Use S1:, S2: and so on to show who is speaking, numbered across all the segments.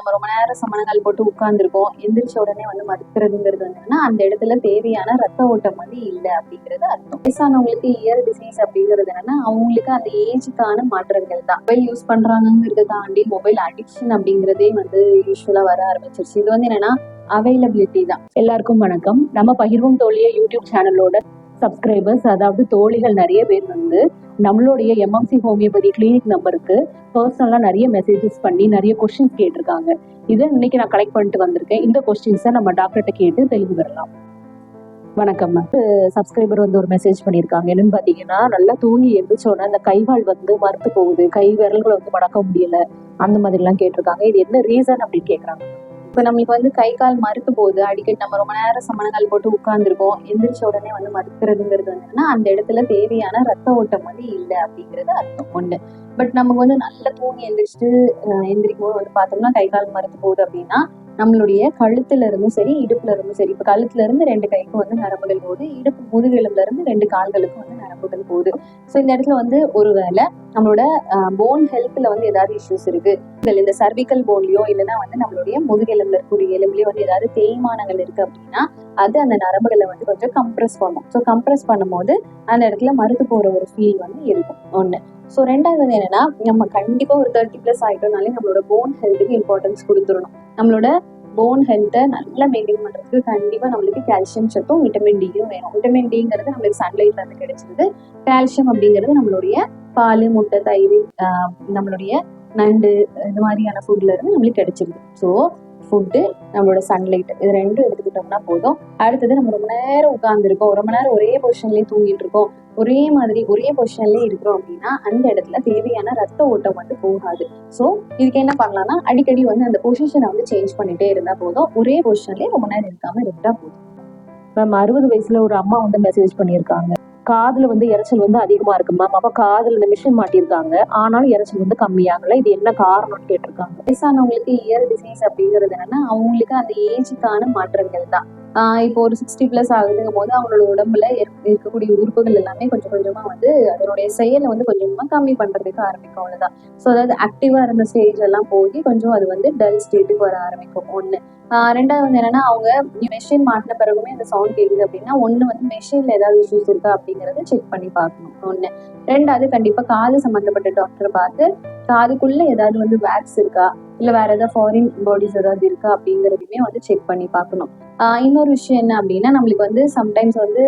S1: நம்ம ரொம்ப நேரம் சமணங்கால் போட்டு உட்கார்ந்துருக்கோம், எந்திரிச்ச உடனே வந்து மறுக்கிறதுங்கிறது வந்து என்னன்னா அந்த இடத்துல தேவையான ரத்த ஓட்டம் வந்து இல்லை அப்படிங்கிறது அர்த்தம். வயசானவங்களுக்கு இயர் டிசீஸ் அப்படிங்கிறது என்னன்னா அவங்களுக்கு அந்த ஏஜுக்கான மாற்றங்கள் தான். மொபைல் யூஸ் பண்றாங்கிறத தாண்டி மொபைல் அடிக்ஷன் அப்படிங்கிறதே வந்து யூஸ்வலா வர ஆரம்பிச்சிருச்சு. இது வந்து என்னன்னா அவைலபிலிட்டி தான்.
S2: எல்லாருக்கும் வணக்கம். நம்ம பகிர்வும் தோழிய யூடியூப் சேனலோட சப்ஸ்கிரைபர்ஸ், அதாவது தோழிகள் நிறைய பேர் வந்து நம்மளுடைய எம்எம்சி ஹோமியோபதி கிளினிக் நம்பருக்கு பர்சனலா நிறைய மெசேஜஸ் பண்ணி நிறைய கொஸ்டின்ஸ் கேட்டிருக்காங்க. இதை இன்னைக்கு நான் கலெக்ட் பண்ணிட்டு வந்திருக்கேன். இந்த கொஸ்டின்ஸை நம்ம டாக்டர்கிட்ட கேட்டு தெளிவு பெறலாம். வணக்கம். சப்ஸ்கிரைபர் வந்து ஒரு மெசேஜ் பண்ணியிருக்காங்க. என்னன்னு பாத்தீங்கன்னா, நல்லா தூங்கி எழுந்திரிச்சோன்னா அந்த கைகால் வந்து மறுத்து போகுது, கை விரல்களை வந்து மடக்க முடியல, அந்த மாதிரி எல்லாம் கேட்டிருக்காங்க. இது என்ன ரீசன் அப்படின்னு கேட்கறாங்க.
S1: இப்போ நம்மளுக்கு வந்து கை கால் மறுத்து போகுது, அடிக்கடி நம்ம ரொம்ப நேரம் சமணங்கால் போட்டு உட்கார்ந்துருக்கோம், எந்திரிச்ச உடனே வந்து மறுக்கிறதுங்கிறது வந்து என்னன்னா அந்த இடத்துல தேவையான ரத்த ஓட்டம் வந்து இல்லை அப்படிங்கிறது அர்த்தம் ஒண்ணு. பட் நமக்கு வந்து நல்லா தூங்கி எந்திரிச்சிட்டு எந்திரிக்கும் போது வந்து பார்த்தோம்னா கை கால் மறுத்து போகுது அப்படின்னா நம்மளுடைய கழுத்துல இருந்தும் சரி இடுப்புல இருந்தும் சரி, இப்போ கழுத்துல இருந்து 2 கைக்கும் வந்து நரம்புகள் போகுது, இடுப்பு முதுகெலும்புல இருந்து 2 கால்களுக்கும் வந்து நரம்புகள் போகுது. ஸோ இந்த இடத்துல வந்து ஒருவேளை நம்மளோட போன் ஹெல்த்ல வந்து ஏதாவது இஷ்யூஸ் இருக்கு, இந்த சர்விக்கல் போன்லயோ இல்லைன்னா வந்து நம்மளுடைய முதுகெலும்புல இருக்கக்கூடிய எலும்புலயோ வந்து ஏதாவது தேய்மானங்கள் இருக்கு அப்படின்னா அது அந்த நரம்புகளை வந்து கொஞ்சம் கம்ப்ரெஸ் பண்ணும். ஸோ கம்ப்ரெஸ் பண்ணும்போது அந்த இடத்துல மறுத்து போற ஒரு ஃபீல் வந்து இருக்கும் ஒண்ணு. ஸோ ரெண்டாவது வந்து என்னன்னா நம்ம கண்டிப்பா ஒரு 30+ ஆயிட்டோம்னாலே நம்மளோட போன் ஹெல்த்துக்கு இம்பார்ட்டன்ஸ் கொடுத்துடணும். நம்மளோட போன் ஹெல்த்தை நல்லா மெயின்டைன் பண்றதுக்கு கண்டிப்பா நம்மளுக்கு கால்சியம் சத்தும் விட்டமின் டியும் வேணும். விட்டமின் டிங்கிறது நம்மளுக்கு சன்லைட்ல இருந்து கிடைச்சிருது. கால்சியம் அப்படிங்கிறது நம்மளுடைய பால், முட்டை, தயிர், நம்மளுடைய நண்டு, இந்த மாதிரியான ஃபுட்ல இருந்து நம்மளுக்கு கிடைச்சிருது. ஸோ ஃபுட்டு, நம்மளோட சன்லைட், இது ரெண்டும் எடுத்துக்கிட்டோம்னா போதும். அடுத்தது நம்ம ரொம்ப நேரம் உட்கார்ந்துருக்கோம், ரொம்ப நேரம் ஒரே பொசிஷன்லயே தூங்கிட்டு இருக்கோம், ஒரே பொசிஷன்லயே இருக்கிறோம் அப்படின்னா அந்த இடத்துல தேவையான ரத்த ஓட்டம் வந்து போகாது. ஸோ இதுக்கு என்ன பண்ணலாம்னா அடிக்கடி வந்து அந்த பொசிஷனை வந்து சேஞ்ச் பண்ணிட்டே இருந்தா போதும். ஒரே பொசிஷன்லயே ரொம்ப நேரம் இருக்காம இருந்தா போதும்.
S2: மேம், 60 வயசுல ஒரு அம்மா வந்து மெசேஜ் பண்ணியிருக்காங்க. காதுல வந்து இறைச்சல் வந்து அதிகமா இருக்கு மேம். அப்ப காதுல இந்த மிஷின் மாட்டியிருக்காங்க, ஆனாலும் இறைச்சல் வந்து கம்மியாகல, இது என்ன காரணம்னு கேட்டிருக்காங்க.
S1: வயசானவங்களுக்கு இயர் டிசீஸ் அப்படிங்கிறது என்னன்னா அவங்களுக்கு அந்த ஏஜுக்கான மாற்றங்கள் தான். இப்போ ஒரு 60+ ஆகுதுங்கும் போது அவங்களோட உடம்புல இருக்கக்கூடிய உறுப்புகள் எல்லாமே கொஞ்சம் கொஞ்சமா வந்து அதனுடைய செயலை வந்து கொஞ்சம் கொஞ்சமா கம்மி பண்றதுக்கு ஆரம்பிக்கும். அவ்வளவுதான். ஸோ அதாவது ஆக்டிவா இருந்த ஸ்டேஜ் எல்லாம் போய் கொஞ்சம் அது வந்து டல் ஸ்டேட்டுக்கு வர ஆரம்பிக்கும் ஒண்ணு. ரெண்டாவது வந்து என்னன்னா அவங்க மெஷின் மாட்டின பிறகுமே அந்த சவுண்ட் கேக்குது அப்படின்னா ஒண்ணு வந்து மெஷின்ல ஏதாவது இஷ்யூஸ் இருக்கா அப்படிங்கறத செக் பண்ணி பார்க்கணும் ஒண்ணு. ரெண்டாவது கண்டிப்பா காது சம்பந்தப்பட்ட டாக்டரை பார்த்து காதுக்குள்ள ஏதாவது வந்து வேக்ஸ் இருக்கா இல்ல வேற ஏதாவது ஃபாரின் பாடிஸ் ஏதாவது இருக்கா அப்படிங்கறதையுமே வந்து செக் பண்ணி பார்க்கணும். இன்னொரு விஷயம் என்ன அப்படின்னா நம்மளுக்கு வந்து சம்டைம்ஸ் வந்து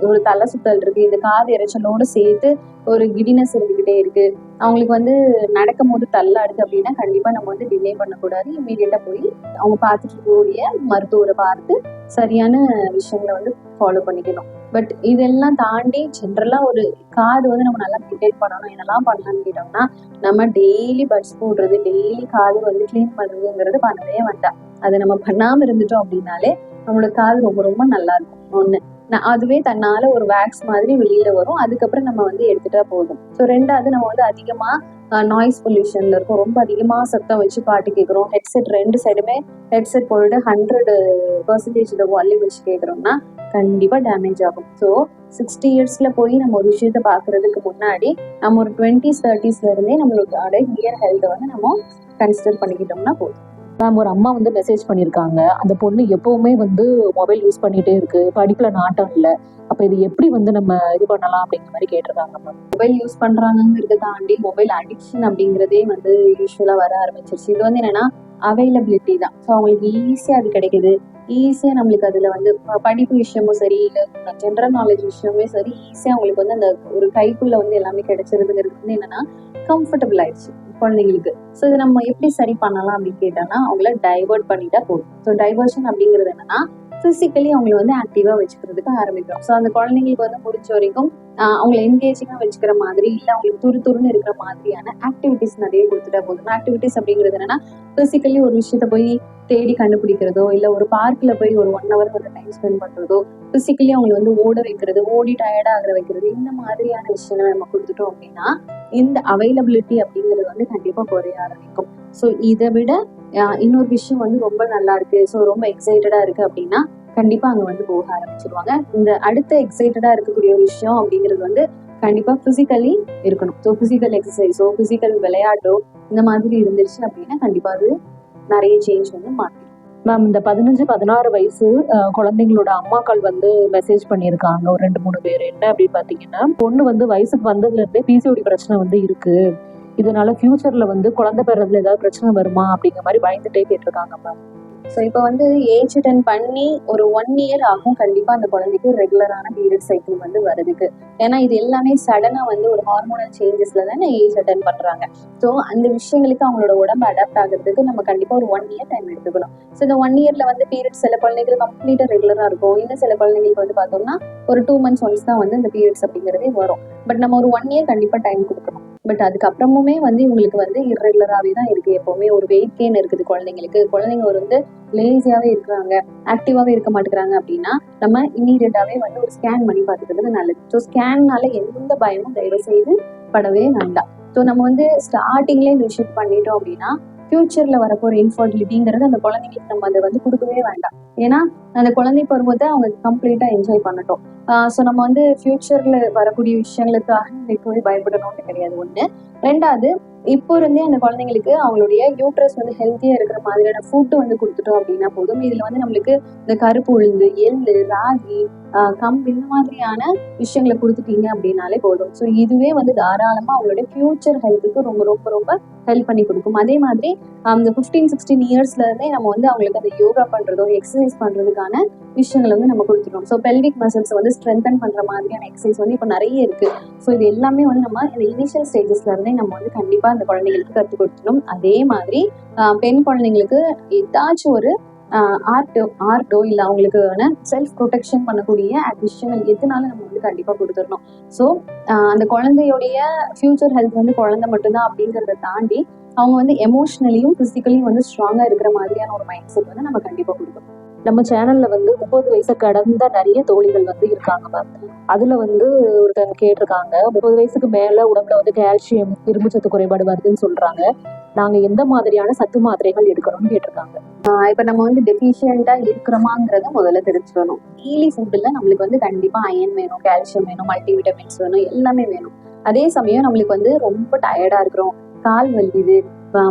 S1: ஒரு தலை சுத்தல் இருக்கு, இந்த காது இறைச்சலோட சேர்த்து ஒரு கிடினஸ் இருந்துகிட்டே இருக்கு, அவங்களுக்கு வந்து நடக்கும் போது தள்ளாடுது அப்படின்னா கண்டிப்பா நம்ம வந்து டிலே பண்ணக்கூடாது. இமீடியட்டா போய் அவங்க பார்த்துட்டு இருக்கக்கூடிய மருத்துவரை பார்த்து சரியான விஷயங்களை வந்து ஃபாலோ பண்ணிக்கணும். பட் இதெல்லாம் தாண்டி ஜென்ரலா ஒரு காது வந்து நம்ம நல்லா மெயின்டைன் பண்ணணும். என்னெல்லாம் பண்ணலாம்னு கேட்டோம்னா நம்ம டெய்லி பட்ஸ் போடுறது, டெய்லி காது வந்து கிளீன் பண்றதுங்கிறது பண்ணவே வேண்டாம். அதை நம்ம பண்ணாம இருந்துட்டோம் அப்படின்னாலே நம்மளோட காது ரொம்ப ரொம்ப நல்லா இருக்கும் ஒண்ணு. அதுவே தன்னால ஒரு வேக்ஸ் மாதிரி வெளியில வரும், அதுக்கப்புறம் நம்ம வந்து எடுத்துட்டா போதும். ஸோ ரெண்டாவது நம்ம வந்து அதிகமா நாய்ஸ் பொல்யூஷன்ல இருக்கும், ரொம்ப அதிகமா சத்தம் வச்சு பாட்டு கேட்குறோம், ஹெட்செட் 2 சைடுமே ஹெட்செட் போட்டு 100% வால்யூம் வச்சு கேட்குறோம்னா கண்டிப்பா டேமேஜ் ஆகும். ஸோ 60 இயர்ஸ்ல போய் நம்ம ஒரு விஷயத்த பாக்குறதுக்கு முன்னாடி நம்ம ஒரு 20s 30sல இருந்தே நம்மளோட இயர் ஹெல்த்தை வந்து நம்ம கன்சிடர் பண்ணிக்கிட்டோம்னா போதும்.
S2: மேம், ஒரு அம்மா வந்து மெசேஜ் பண்ணியிருக்காங்க. அந்த பொண்ணு எப்பவுமே வந்து மொபைல் யூஸ் பண்ணிட்டே இருக்கு, படிப்புல நாட்டம் இல்லை, அப்ப இது எப்படி வந்து நம்ம இது பண்ணலாம் அப்படிங்கிற மாதிரி கேட்டிருக்காங்க மேம்.
S1: மொபைல் யூஸ் பண்றாங்கிறத தாண்டி மொபைல் அடிக்ஷன் அப்படிங்கிறதே வந்து யூஸ்வலா வர ஆரம்பிச்சிருச்சு. இது வந்து என்னன்னா அவைலபிலிட்டி தான். ஸோ அவங்களுக்கு ஈஸியா அது கிடைக்குது, ஈஸியா நம்மளுக்கு அதுல வந்து படிப்பு விஷயமும் சரி இல்லை ஜென்ரல் நாலேஜ் விஷயமே சரி ஈஸியா அவங்களுக்கு வந்து அந்த ஒரு கைக்குள்ள வந்து எல்லாமே கிடைச்சிருதுங்கிறது வந்து என்னன்னா கம்ஃபர்டபுள் ஆயிடுச்சு குழந்தைங்களுக்கு. ஸோ இதை நம்ம எப்படி சரி பண்ணலாம் அப்படின்னு கேட்டோம்னா அவங்கள டைவர்ட் பண்ணிட்டா போதும். ஸோ டைவர்ஷன் அப்படிங்கிறது என்னன்னா பிசிக்கலி அவங்களை வந்து ஆக்டிவா வச்சுக்கிறதுக்கு ஆரம்பிக்கும். ஸோ அந்த குழந்தைங்களுக்கு வந்து முடிஞ்ச வரைக்கும் அவங்களை என்கேஜிங்கா வச்சுக்கிற மாதிரி இல்லை அவங்களுக்கு துருன்னு இருக்கிற மாதிரியான ஆக்டிவிட்டிஸ் நிறைய கொடுத்துட்டா போதும். ஆக்டிவிட்டிஸ் அப்படிங்கிறது என்னன்னா பிசிக்கலி ஒரு விஷயத்த போய் தேடி கண்டுபிடிக்கிறதோ இல்லை ஒரு பார்க்ல போய் ஒரு 1 hour வந்து டைம் ஸ்பெண்ட் பண்றதோ, பிசிக்கலி அவங்களை வந்து ஓட வைக்கிறது, ஓடி டயர்டா ஆகிற வைக்கிறது, இந்த மாதிரியான விஷயங்களை நம்ம கொடுத்துட்டோம் அப்படின்னா இந்த அவைலபிலிட்டி அப்படிங்கிறது வந்து கண்டிப்பா குறைய ஆரம்பிக்கும். ஸோ இதை விட இன்னொரு விஷயம் வந்து ரொம்ப நல்லா இருக்கு, ஸோ ரொம்ப எக்ஸைட்டடா இருக்கு அப்படின்னா கண்டிப்பா அங்க வந்து போக ஆரம்பிச்சிருவாங்க. இந்த அடுத்த எக்ஸைட்டடா இருக்கக்கூடிய ஒரு விஷயம் அப்படிங்கிறது வந்து கண்டிப்பா பிசிக்கலி இருக்கணும். ஸோ பிசிக்கல் எக்ஸசைஸோ பிசிக்கல் விளையாட்டோ இந்த மாதிரி இருந்துச்சு அப்படின்னா கண்டிப்பா அது நிறைய சேஞ்ச் வந்து மாற்றிடும்.
S2: மேம், இந்த 15-16 வயசு குழந்தைங்களோட அம்மாக்கள் வந்து மெசேஜ் பண்ணியிருக்காங்க ஒரு 2-3 பேர். என்ன அப்படின்னு பார்த்தீங்கன்னா, பொண்ணு வந்து வயசுக்கு வந்ததுல இருந்தே பிசிஓடி பிரச்சனை வந்து இருக்கு, இதனால ஃபியூச்சர்ல வந்து குழந்தை பெறதுல ஏதாவது பிரச்சனை வருமா அப்படிங்கிற மாதிரி பயந்துட்டே கேட்டிருக்காங்க மேம்.
S1: ஸோ இப்போ வந்து ஏஜ் அட்டன் பண்ணி ஒரு 1 இயர் ஆகும் கண்டிப்பாக அந்த குழந்தைக்கு ரெகுலரான பீரியட் சைக்கிள் வந்து வருதுக்கு. ஏன்னா இது எல்லாமே சடனாக வந்து ஒரு ஹார்மோனல் சேஞ்சஸ்ல தானே ஏஜ் அட்டன் பண்ணுறாங்க. ஸோ அந்த விஷயங்களுக்கு அவங்களோட உடம்பு அடாப்ட் ஆகிறதுக்கு நம்ம கண்டிப்பாக ஒரு 1 இயர் டைம் எடுத்துக்கணும். ஸோ இந்த 1 இயர்ல வந்து பீரியட்ஸ் சில குழந்தைகள் கம்ப்ளீட்டாக ரெகுலராக இருக்கும், இன்னும் சில குழந்தைங்களுக்கு வந்து பார்த்தோம்னா ஒரு 2 months ஒன்ஸ் தான் வந்து இந்த பீரியட்ஸ் அப்படிங்கிறதே வரும். பட் நம்ம ஒரு 1 இயர் கண்டிப்பாக டைம் கொடுக்கணும். பட் அதுக்கப்புறமுமே வந்து இவங்களுக்கு வந்து இர்ரெகுலராகவே தான் இருக்குது. எப்போவுமே ஒரு வெயிட் கெயின் இருக்குது குழந்தைங்களுக்கு. குழந்தைங்க ஒரு வந்து லேசியாகவே இருக்கிறாங்க, ஆக்டிவாகவே இருக்க மாட்டேங்கிறாங்க அப்படின்னா நம்ம இமீடியட்டாகவே வந்து ஒரு ஸ்கேன் பண்ணி பார்த்துக்கிறது நல்லது. ஸோ ஸ்கேன்னால எந்த பயமும் தயவு செய்து படவே வேண்டாம். ஸோ நம்ம வந்து ஸ்டார்டிங்லேயே இந்த விஷயம் பண்ணிட்டோம் அப்படின்னா ஃபியூச்சர்ல வரப்போற இன்ஃபர்டிலிட்டிங்கிறது அந்த குழந்தைங்களுக்கு நம்ம அதை வந்து கொடுக்கவே வேண்டாம். ஏன்னா அந்த குழந்தை பருவத்தை அவங்க கம்ப்ளீட்டா என்ஜாய் பண்ணட்டும். ஸோ நம்ம வந்து ஃபியூச்சர்ல வரக்கூடிய விஷயங்களுக்காக இப்போவே பயப்படணும்னு கிடையாது. ஒண்ணு. ரெண்டாவது, இப்போ இருந்தே அந்த குழந்தைங்களுக்கு அவங்களுடைய யூட்ரஸ் வந்து ஹெல்த்தியா இருக்கிற மாதிரியான ஃபுட்டு வந்து கொடுத்துட்டோம் அப்படின்னா போதும். இதுல வந்து நம்மளுக்கு இந்த கருப்பு உளுந்து, எள்ளு, ராகி, கம்பு இந்த மாதிரியான விஷயங்களை கொடுத்துட்டீங்க அப்படின்னாலே போதும். ஸோ இதுவே வந்து தாராளமா அவங்களுடைய ஃபியூச்சர் ஹெல்த்துக்கு ரொம்ப ரொம்ப ரொம்ப ஹெல்ப் பண்ணி கொடுக்கும். அதே மாதிரி அந்த 15-16 இயர்ஸ்ல இருந்தே நம்ம வந்து அவங்களுக்கு அந்த யோகா பண்றதோ எக்ஸசைஸ் பண்றதுக்கான விஷயங்களை வந்து நம்ம கொடுத்துட்டோம். ஸோ பெல்விக் மசில்ஸ் வந்து ஸ்ட்ரென்தன் பண்ற மாதிரியான எக்ஸசைஸ் வந்து இப்போ நிறைய இருக்கு. ஸோ இது எல்லாமே வந்து நம்ம இந்த இனிஷியல் ஸ்டேஜஸ்ல இருந்தே நம்ம வந்து கண்டிப்பா அந்த குழந்தைங்களுக்கு கற்றுக் கொடுத்துட்டோம். அதே மாதிரி பெண் குழந்தைங்களுக்கு ஏதாச்சும் ஒரு ஆர்ட்டோ இல்லை அவங்களுக்கு செல்ஃப் ப்ரொடெக்ஷன் பண்ணக்கூடிய விஷயங்கள் எதுனாலும் நம்ம வந்து கண்டிப்பாக கொடுத்துடணும். ஸோ அந்த குழந்தையோடைய ஃபியூச்சர் ஹெல்த் வந்து குழந்தை மட்டும்தான் அப்படிங்கிறத தாண்டி அவங்க வந்து எமோஷனலியும் பிசிக்கலியும் வந்து ஸ்ட்ராங்கா இருக்கிற மாதிரியான ஒரு மைண்ட் செட் வந்து நம்ம கண்டிப்பாக கொடுக்கணும்.
S2: நம்ம சேனல்ல வந்து 30 வயசு கடந்த நிறைய தோழிகள் வந்து இருக்காங்க மேம். அதுல வந்து ஒருத்தங்க கேட்டிருக்காங்க, 30 வயசுக்கு மேல உடம்புல வந்து கால்சியம், இரும்புச்சத்து குறைபாடு வருதுன்னு சொல்றாங்க, நாங்க எந்த மாதிரியான சத்து மாத்திரைகள் எடுக்கணும்னு கேட்டிருக்காங்க.
S1: இப்போ நம்ம வந்து டெஃபிஷியண்டா இருக்கிறோமாங்கிறத முதல்ல தெரிஞ்சுக்கணும். டெய்லி ஃபுட்டில் நம்மளுக்கு வந்து கண்டிப்பா அயன் வேணும், கால்சியம் வேணும், மல்டிவிட்டமின்ஸ் வேணும், எல்லாமே வேணும். அதே சமயம் நம்மளுக்கு வந்து ரொம்ப டயர்டா இருக்கிறோம், கால் வலிக்குது,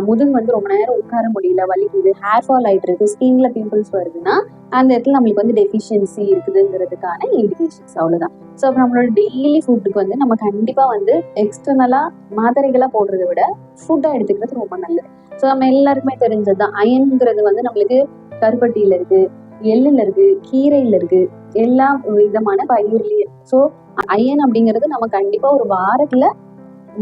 S1: முதுகு வந்து ரொம்ப நேரம் உட்கார முடியல, வலிக்குது, ஹேர் ஃபால் ஆயிட்டு இருக்கு, ஸ்கின்ல பிம்பிள்ஸ் வருதுன்னா அந்த இடத்துல நம்மளுக்கு வந்து டெஃபிஷியன்சி இருக்குதுங்கிறதுக்கான இண்டிகேஷன்ஸ். அவ்வளவுதான். ஸோ அப்போ நம்மளோட டெய்லி ஃபுட்டுக்கு வந்து நம்ம கண்டிப்பா வந்து எக்ஸ்டர்னலா மாத்திரைகளா போடுறதை விட ஃபுட்டா எடுத்துக்கிறது ரொம்ப நல்லது. ஸோ நம்ம எல்லாருக்குமே தெரிஞ்சதுதான், அயன்ங்கிறது வந்து நம்மளுக்கு கருப்பட்டியில இருக்கு, எள்ளுல இருக்கு, கீரையில இருக்கு, எல்லா விதமான பயிர்லயும். ஸோ அயன் அப்படிங்கிறது நம்ம கண்டிப்பா ஒரு வாரத்துல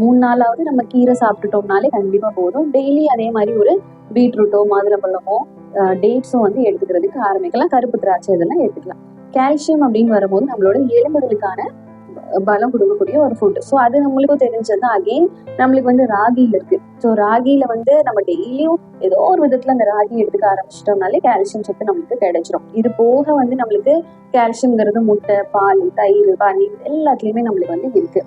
S1: 3 நாளாவது நம்ம கீரை சாப்பிட்டுட்டோம்னாலே கண்டிப்பா போதும். டெய்லி அதே மாதிரி ஒரு பீட்ரூட்டோ, மாதுளம்பழமோ, டேட்ஸும் வந்து எடுத்துக்கிறதுக்கு ஆரம்பிக்கலாம். கருப்பு திராட்சை இதெல்லாம் எடுத்துக்கலாம். கால்சியம் அப்படின்னு வரும்போது நம்மளோட எலும்புகளுக்கான பலம் கொடுக்கக்கூடிய ஒரு ஃபுட். ஸோ அது நம்மளுக்கும் தெரிஞ்சது. அகெயின் நம்மளுக்கு வந்து ராகியில இருக்கு. ஸோ ராகியில வந்து நம்ம டெய்லியும் ஏதோ ஒரு விதத்துல அந்த ராகி எடுத்துக்க ஆரம்பிச்சிட்டோம்னாலே கால்சியம் சத்து நம்மளுக்கு கிடைச்சிடும். இது போக வந்து நம்மளுக்கு கால்சியம்ங்கிறது முட்டை, பால், தயிர், பன்னீர் எல்லாத்துலயுமே நம்மளுக்கு வந்து இருக்கு.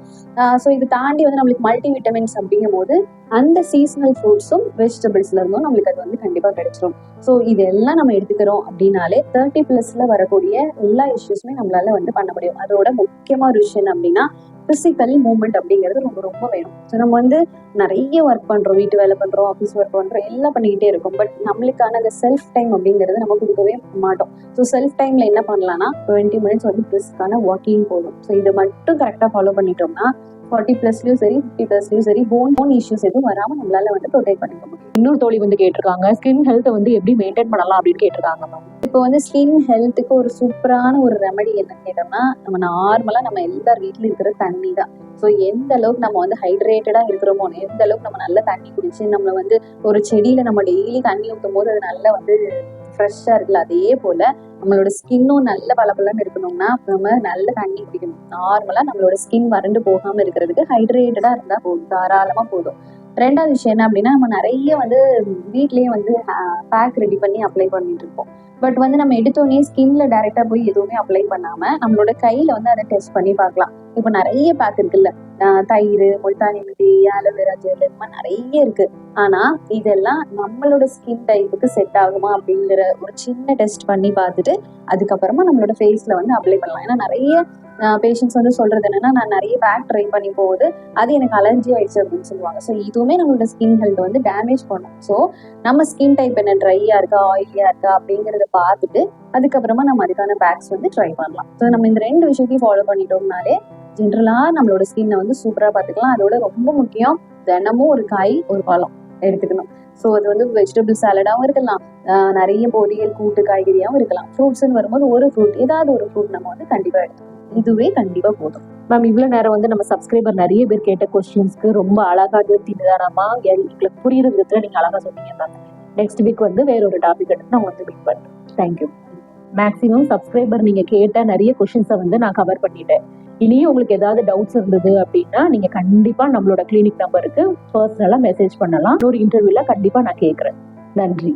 S1: ஸோ இது தாண்டி வந்து நம்மளுக்கு மல்டி விட்டமின்ஸ் அப்படிங்கும் போது அந்த சீசனல் ஃப்ரூட்ஸும் வெஜிடபிள்ஸ்ல இருந்தும் நம்மளுக்கு அது வந்து கண்டிப்பா கிடைச்சிடும். ஸோ இதெல்லாம் நம்ம எடுத்துக்கிறோம் அப்படின்னாலே 30+ வரக்கூடிய எல்லா இஷ்யூஸுமே நம்மளால வந்து பண்ண முடியும். அதோட முக்கியமா ஒரு விஷயம் அப்படின்னா பிசிக்கல் மூவ்மெண்ட் அப்படிங்கிறது ரொம்ப ரொம்ப வேணும். ஸோ நம்ம வந்து நிறைய ஒர்க் பண்றோம், வீட்டு வேலை பண்றோம், ஆஃபீஸ் ஒர்க் பண்றோம், எல்லாம் பண்ணிக்கிட்டே இருக்கும். பட் நம்மளுக்கான அந்த செல்ஃப் டைம் அப்படிங்கிறது நம்ம கொடுக்கவே மாட்டோம். ஸோ செல்ஃப் டைம்ல என்ன பண்ணலாம்னா 20 minutes வந்து பிரிஸ்கான வாக்கிங் போதும். ஸோ இதை மட்டும் கரெக்டாக ஃபாலோ பண்ணிட்டோம்னா 40+லயும் சரி 50+லயும் சரி போன் இஷ்யூஸ் எதுவும் வராம நம்மளால வந்து ப்ரொடெக்ட் பண்ணிக்க முடியும்.
S2: இன்னொரு தோழி வந்து கேட்டிருக்காங்க, ஸ்கின் ஹெல்த்தை வந்து எப்படி மெயின்டைன் பண்ணலாம் அப்படின்னு கேட்டிருக்காங்க மேம்.
S1: இப்போ வந்து ஸ்கின் ஹெல்த்துக்கு ஒரு சூப்பரான ஒரு ரெமெடி என்னன்னு கேட்டோம்னா, நம்ம நார்மலா நம்ம எல்லார் வீட்லயும் இருக்கிற தண்ணி தான். ஸோ எந்த அளவுக்கு நம்ம வந்து ஹைட்ரேட்டடா இருக்கிறோமோ, எந்த அளவுக்கு நம்ம நல்ல தண்ணி குடிச்சு நம்மள வந்து ஒரு செடியில நம்ம டெய்லி தண்ணி ஊற்றும் போது அது நல்லா வந்து ஃப்ரெஷ்ஷா இருக்குல்ல, அதே போல நம்மளோட ஸ்கின்னும் நல்ல பளபளன்னு இருக்கணும்னா நம்ம நல்ல தண்ணி குடிக்கணும். நார்மலா நம்மளோட ஸ்கின் வறண்டு போகாம இருக்கிறதுக்கு ஹைட்ரேட்டடா இருந்தா போதும், தாராளமா போதும். ரெண்டாவது விஷயம் என்ன அப்படின்னா, நம்ம நிறைய வந்து வீட்லயே வந்து பேக் ரெடி பண்ணி அப்ளை பண்ணிட்டு இருப்போம். பட் வந்து நம்ம எடுத்தோடனே ஸ்கின்ல டைரக்டா போய் எதுவுமே அப்ளை பண்ணாம நம்மளோட கையில வந்து அதை டெஸ்ட் பண்ணி பார்க்கலாம். இப்போ நிறைய பேக் இருக்குல்ல, தயிர், முல்தானி மிட்டி, ஆலோவேரா ஜெல், இந்த மாதிரி நிறைய இருக்கு. ஆனா இதெல்லாம் நம்மளோட ஸ்கின் டைப்புக்கு செட் ஆகுமா அப்படிங்கிற ஒரு சின்ன டெஸ்ட் பண்ணி பார்த்துட்டு அதுக்கப்புறமா நம்மளோட ஃபேஸ்ல வந்து அப்ளை பண்ணலாம். ஏன்னா நிறைய பேஷண்ட்ஸ் வந்து சொல்றது என்னன்னா, நான் நிறைய பேக் ட்ரை பண்ணி போகுது, அது எனக்கு அலர்ஜி ஆயிடுச்சு அப்படின்னு சொல்லுவாங்க. ஸோ இதுவுமே நம்மளோட ஸ்கின் ஹெல்த் வந்து டேமேஜ் பண்ணும். ஸோ நம்ம ஸ்கின் டைப் என்ன, ட்ரையா இருக்கா, ஆயிலியா இருக்கா அப்படிங்கிறத பார்த்துட்டு அதுக்கப்புறமா நம்ம அதுக்கான பேக்ஸ் வந்து ட்ரை பண்ணலாம். ஸோ நம்ம இந்த 2 விஷயத்தையும் ஃபாலோ பண்ணிட்டோம்னாலே ஜென்ரலா நம்மளோட ஸ்கின்னை வந்து சூப்பரா பார்த்துக்கலாம். அதோட ரொம்ப முக்கியம், தினமும் ஒரு காய், ஒரு பழம் எடுத்துக்கணும். ஸோ அது வந்து வெஜிடபிள் சாலடாகவும் இருக்கலாம், நிறைய பொரியல், கூட்டு, காய்கறியாகவும் இருக்கலாம். ஃப்ரூட்ஸ்ன்னு வரும்போது ஒரு ஃப்ரூட், ஏதாவது ஒரு ஃப்ரூட் நம்ம வந்து கண்டிப்பா எடுத்துக்கணும். இதுவே கண்டிப்பா போதும்.
S2: மேம், இவ்வளோ நேரம் வந்து நம்ம சப்ஸ்கிரைபர் நிறைய பேர் கேட்ட கொஸ்டின்ஸ்க்கு ரொம்ப அழகா நிதானமா எங்களுக்கு புரியுற விதத்துல நீங்க அழகா சொன்னீங்க மேம். நெக்ஸ்ட் வீக் வந்து வேற ஒரு டாபிக் எடுத்து நான் வந்து மீட் பண்றேன். தேங்க்யூ. மேக்ஸிமம் சப்ஸ்கிரைபர் நீங்க கேட்ட நிறைய கொஸ்டின்ஸை வந்து நான் கவர் பண்ணிட்டேன். இனியும் உங்களுக்கு ஏதாவது டவுட்ஸ் இருந்தது அப்படின்னா நீங்க கண்டிப்பா நம்மளோட கிளினிக் நம்பருக்கு பர்சனலா மெசேஜ் பண்ணலாம். ஒரு இன்டர்வியூல கண்டிப்பா நான் கேட்கறேன். நன்றி.